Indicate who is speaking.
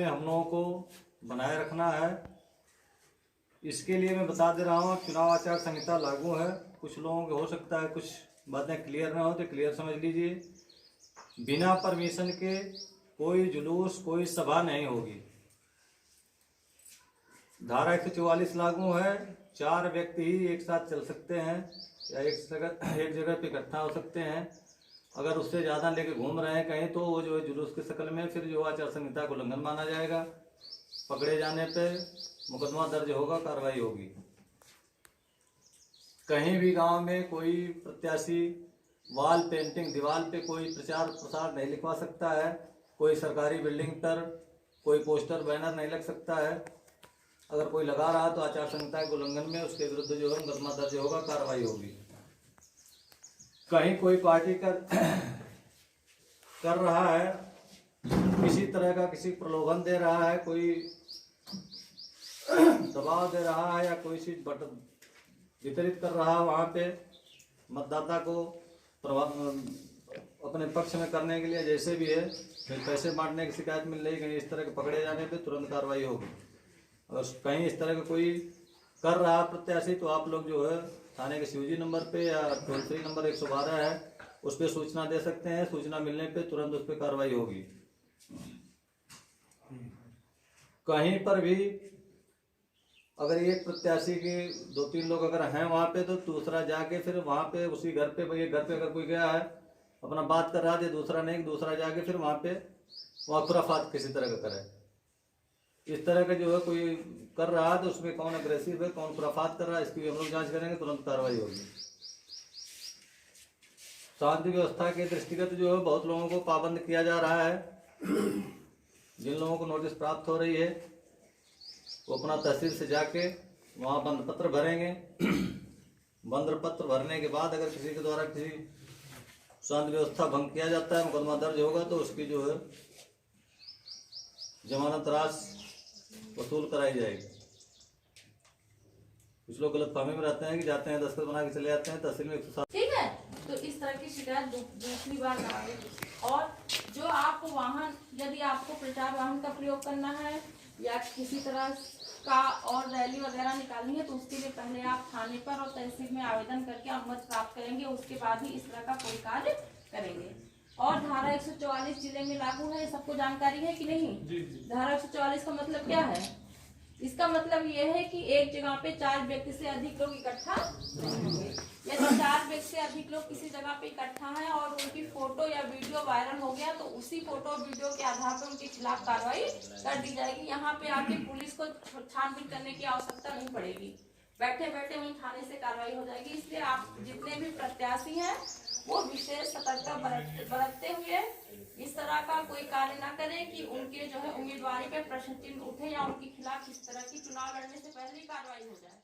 Speaker 1: में हम लोगों को बनाए रखना है। इसके लिए मैं बता दे रहा हूँ, चुनाव आचार संहिता लागू है। कुछ लोगों को हो सकता है कुछ बातें क्लियर ना हो, तो क्लियर समझ लीजिए। बिना परमिशन के कोई जुलूस, कोई सभा नहीं होगी। धारा 144 लागू है। 4 व्यक्ति ही एक साथ चल सकते हैं या एक जगह पे इकट्ठा हो सकते हैं। अगर उससे ज़्यादा लेके घूम रहे हैं कहीं, तो वो जो है जुलूस की शक्ल में फिर जो आचार संहिता को उल्लंघन माना जाएगा। पकड़े जाने पे मुकदमा दर्ज होगा, कार्रवाई होगी। कहीं भी गांव में कोई प्रत्याशी वॉल पेंटिंग, दीवार पे कोई प्रचार प्रसार नहीं लिखवा सकता है। कोई सरकारी बिल्डिंग पर कोई पोस्टर बैनर नहीं लग सकता है। अगर कोई लगा रहा तो आचार संहिता के उल्लंघन में उसके विरुद्ध जो है मुकदमा दर्ज होगा, कार्रवाई होगी। कहीं कोई पार्टी कर रहा है, किसी तरह का किसी प्रलोभन दे रहा है, कोई दबाव दे रहा है या कोई चीज वितरित कर रहा है, वहाँ पे मतदाता को अपने पक्ष में करने के लिए जैसे भी है, फिर पैसे बांटने की शिकायत मिल रही, कहीं इस तरह के पकड़े जाने पे तुरंत कार्रवाई होगी। अगर कहीं इस तरह का कोई कर रहा प्रत्याशी, तो आप लोग जो है थाने के सीओजी नंबर पे या टोल फ्री नंबर 112 है, उस पर सूचना दे सकते हैं। सूचना मिलने पे तुरंत उस पर कार्रवाई होगी। कहीं पर भी अगर एक प्रत्याशी के 2-3 लोग अगर हैं वहाँ पे, तो दूसरा जाके फिर वहाँ पे उसी घर पे अगर कोई गया है अपना बात कर रहा है, दूसरा नहीं, दूसरा जाके फिर वहाँ खुराफात किसी तरह का करे। इस तरह का जो है कोई कर रहा है, तो उसमें कौन अग्रेसिव है, कौन खुराफात कर रहा है, इसकी हम लोग जांच करेंगे, तुरंत कार्रवाई होगी। शांति व्यवस्था के दृष्टिगत जो है बहुत लोगों को पाबंद किया जा रहा है। जिन लोगों को नोटिस प्राप्त हो रही है, वो अपना तहसील से जाके वहाँ बंद पत्र भरेंगे। बंद पत्र भरने के बाद अगर किसी के द्वारा किसी शांति व्यवस्था भंग किया जाता है, मुकदमा दर्ज होगा, तो उसकी जो है जमानत राशि वसूल कराई जाएगी। कुछ लोग गलतफहमी में रहते हैं कि जाते हैं, दस्तखत बना के चले जाते हैं तहसील में 107।
Speaker 2: ठीक है, तो इस तरह की शिकायत दूसरी बार ना आए। और जो आप वाहन, यदि आपको प्रचार वाहन का प्रयोग करना है या किसी तरह का और रैली वगैरह निकालनी है, तो उसके लिए पहले आप थाने पर और तहसील में आवेदन करके अनुमति प्राप्त करेंगे। उसके बाद ही इस तरह का कोई कार्य करेंगे। और धारा 144 जिले में लागू है, सबको जानकारी है कि नहीं? धारा 144 का मतलब क्या है? इसका मतलब ये है कि एक जगह पे 4 व्यक्ति से अधिक लोग इकट्ठा नहीं होंगे। यदि 4 व्यक्ति से अधिक लोग किसी जगह पे इकट्ठा हैं और उनकी फोटो या वीडियो वायरल हो गया, तो उसी फोटो और वीडियो के आधार पर उनके खिलाफ कार्रवाई कर दी जाएगी। यहाँ पे आके पुलिस को छानबीन करने की आवश्यकता नहीं पड़ेगी, बैठे बैठे वहीं थाने से कार्रवाई हो जाएगी। इसलिए आप जितने भी प्रत्याशी हैं वो विशेष सतर्कता बरतते हुए इस तरह का कोई कार्य ना करें कि उनके जो है उम्मीदवारी पे प्रश्न चिन्ह उठे या उनके खिलाफ इस तरह की चुनाव लड़ने से पहले ही कार्रवाई हो जाए।